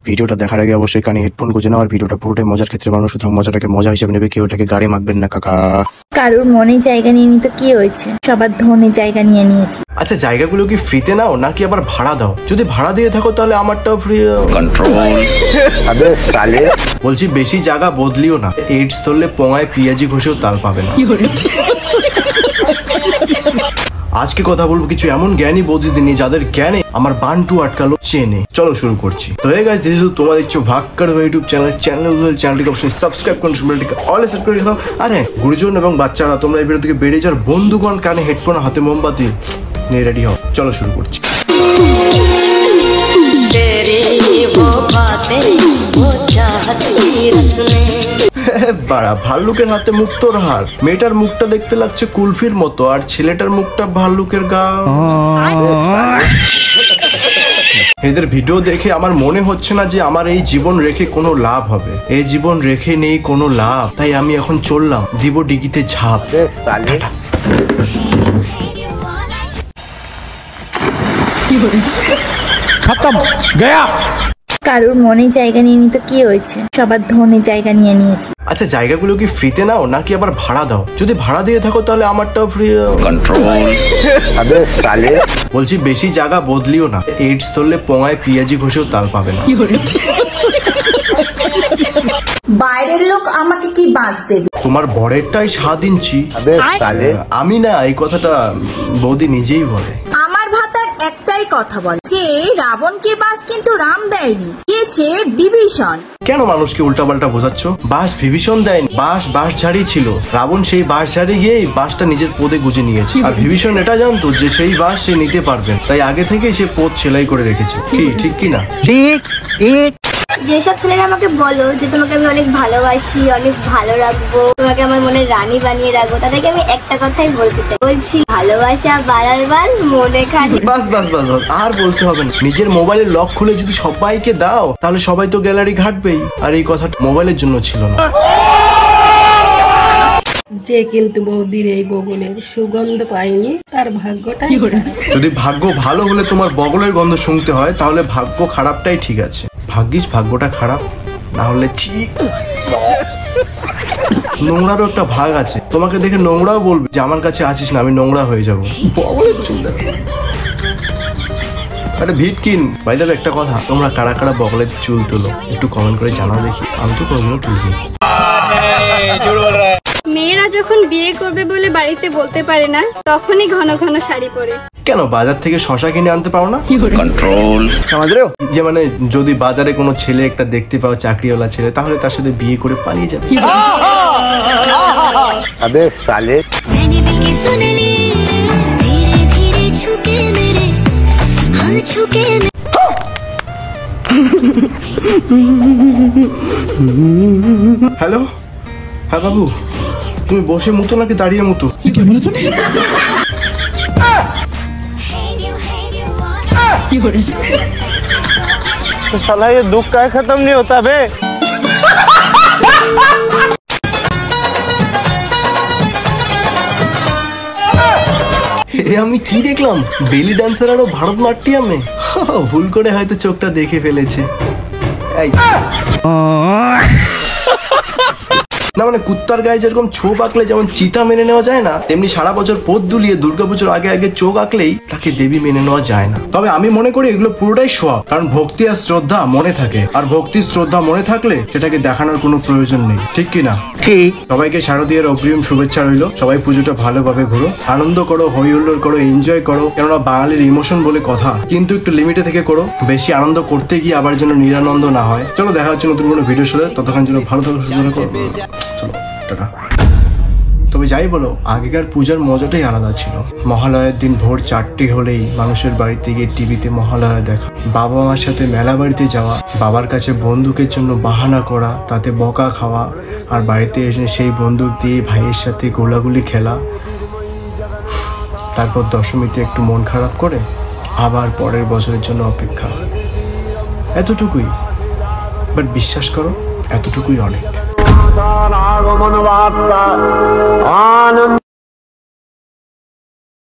ভিডিওটা দেখার আগে অবশ্যই কানে হেডফোন গুঁজে নাও। আর ভিডিওটা পুরোটাই মজার ক্ষেত্রে বানানো, সুতরাং মজাটাকে মজা হিসেবে নেবে, কেউ এটাকে গাড়ি মাখবেন না কাকা। কারোর মনে জায়গা নিয়ে নিতে কি হয়েছে, সবার ধনে জায়গা নিয়ে নিয়েছি। আচ্ছা, জায়গাগুলো কি ফ্রিতে নাও নাকি আবার ভাড়া দাও? যদি ভাড়া দিয়ে থাকো তাহলে আমারটাও ফ্রি। কন্ট্রোল। আবে সালে, বলছি বেশি জায়গা বদলিও না, এইডস ধরলে পোঙায় পিয়াজি ঘষেও তাল পাবে না। আজকে কথা বলবো কিছু এমন জ্ঞানী বৌদিদের নিয়ে যাদের জ্ঞানে আমার বান্টু আটকালো চেনে। চলো শুরু করছি। তো এই গাইস, দিস ইজ তোমার দেখছো ভাক্কর ইউটিউব চ্যানেলটিকে অবশ্যই সাবস্ক্রাইব করুন, বেলটিকে অল সেট করে দাও। আরে গুরুজন এবং বাচ্চারা, তোমরা এই ভিডিও থেকে বেরিয়ে যাওয়ার বন্ধুগণ, কানে হেডফোন, হাতে মোমবাতি নিয়ে রেডি হও। চলো শুরু করছি। বাড়া, ভাল্লুকের হাতে মুক্তোর হার। মেয়েটার মুখটা দেখতে লাগছে কুলফির মতো, আর ছেলেটার মুখটা ভাল্লুকের গা। এদের ভিডিও দেখে আমার মনে হচ্ছে না যে আমার এই জীবন রেখে কোনো লাভ হবে। এই জীবন রেখে নেই কোনো লাভ, তাই আমি এখন চললাম, দিব ডিগিতে ঝাঁপ। খতম গয়া। কারোর মনে জায়গা নিয়ে নিতে কি হয়েছে, সবার ধনে জায়গা নিয়ে নিয়েছি। আচ্ছা, জায়গাগুলো কি ফ্রিতে নাও নাকি আবার ভাড়া দাও? যদি ভাড়া দিয়ে থাকো তাহলে আমারটাও ফ্রি। কন্ট্রোল। আবে সালে, বলছি বেশি জায়গা বদলিও না, এইডস ধরলে পোঙায় পিয়াজি ঘষেও তাল পাবে না। বাইরের লোক আমাকে কি বাঁচ দেবে? তোমার বরেরটাই 7 ইঞ্চি। আমি না, এই কথাটা বৌদি নিজেই বলে। আমার ভাতার একটাই কথা বলে যে রাবণকে বাঁশ কিন্তু রাম দেয়নি, দিয়েছে বিভীষণ। কেন মানুষকে উল্টাপাল্টা বোঝাচ্ছ? বাঁশ বিভীষণ দেয়নি, বাঁশ ঝাড়ি ছিল। রাবণ সেই বাঁশ ঝাড়ি গিয়ে বাঁশটা নিজের পদে গুজে নিয়েছে। আর বিভীষণ এটা জানতো যে সেই বাঁশ সে নিতে পারবে, তাই আগে থেকে সে পদ সেলাই করে রেখেছে। কি ঠিক কি না? ঠিক ঠিক। যেসব ছেলেরা আমাকে বলো যে তোমাকে আমি অনেক ভালোবাসি, অনেক ভালো রাখবো, তোমাকে আমার মনে রানী বানিয়ে রাখবো, তাদেরকে আমি একটা কথাই বলতে চাই, বলছি ভালোবাসা বাড়ার বার মনে খালি। বাস বাস বাস বাস, আর বলতে হবে না। নিজের মোবাইলের লক খুলে যদি সবাইকে দাও তাহলে সবাই তো গ্যালারি ঘাটবেই। আর এই কথাটা মোবাইলের জন্য ছিল না। যে কিন্তু বৌদির এই বগলের সুগন্ধ পায়নি, তার ভাগ্যটাই। যদি ভাগ্য ভালো হলে তোমার বগলের গন্ধ শুনতে হয়, তাহলে ভাগ্য খারাপটাই ঠিক আছে। ভাগ্যিস ভাগ্যটা খারাপ, না হলে নোংরারও একটা ভাগ আছে। তোমাকে দেখে নোংরাও বলবে যে আমার কাছে আসিস না, আমি নোংরা হয়ে যাবো। বগলের চুল। আরে ভিটকিন, বাই দ্য ওয়ে একটা কথা, তোমরা কারা কারা বগলের চুল তোলো একটু কমেন্ট করে জানাও দেখি। আমি তো কোনোদিনও তুলিনি। মেয়েরা যখন বিয়ে করবে বলে বাড়িতে বলতে পারে না, তখনই ঘন ঘন শাড়ি পরে। কেন বাজার থেকে শশা কিনে আনতে পারো না? কন্ট্রোল। যে মানে যদি বাজারে কোনো ছেলে একটা দেখতে পাও, চাকরিওয়ালা ছেলে, তাহলে তার সাথে বিয়ে করে পালিয়ে যাবে। আবে সালে। হ্যালো, হ্যাঁ বাবু, তুমি বসে মুতো নাকি দাঁড়িয়ে মুতো? तो साला ये दुख का खत्म नहीं होता बे। আমি কি দেখলাম, বেলি ডান্সার আরো ভারতনাট্যমে। ভুল করে হয়তো চোখটা দেখে ফেলেছে। না মানে কুত্তার গায়ে যেরকম ছোপ আঁকলে যেমন চিতা মেনে নেওয়া যায় না, তেমনি সারা বছর পথ দুলিয়ে দুর্গাপুজোর আগে আগে চোখ আঁকলেই তাকে দেবী মেনে নেওয়া যায় না। তবে আমি মনে করি এগুলো পুরোটাই শোয়া, কারণ ভক্তি আর শ্রদ্ধা মনে থাকে, আর ভক্তি শ্রদ্ধা মনে থাকলে সেটাকে দেখানোর কোনো প্রয়োজন নেই। ঠিক কি না? ঠিক। সবাইকে শারদীয়ার অগ্রিম শুভেচ্ছা রইল। সবাই পুজোটা ভালোভাবে ঘুরো, আনন্দ করো, হই হুল্লোড় করো, এনজয় করো, কেননা বাঙালির ইমোশন বলে কথা, কিন্তু একটু লিমিটে থেকে করো। বেশি আনন্দ করতে গিয়ে আবার যেন নিরানন্দ না হয়। চলো দেখা হচ্ছে নতুন কোনো ভিডিওর সাথে, ততক্ষণ যেন ভালো থাকো, সুস্থ থাকো। চলো টাটা। তবে যাই বলো, আগেকার পূজার মজাটাই আলাদা ছিল। মহালয়ের দিন ভোর 4টে হলেই মানুষের বাড়িতে গিয়ে টিভিতে মহালয়া দেখা, বাবা মার সাথে মেলা বাড়িতে যাওয়া, বাবার কাছে বন্দুকের জন্য বাহানা করা, তাতে বকা খাওয়া, আর বাড়িতে এসে সেই বন্দুক দিয়ে ভাইয়ের সাথে গোলাগুলি খেলা, তারপর দশমীতে একটু মন খারাপ করে আবার পরের বছরের জন্য অপেক্ষা। এতটুকুই, বাট বিশ্বাস করো এতটুকুই অনেক। আগমন বার্তা আনন্দ।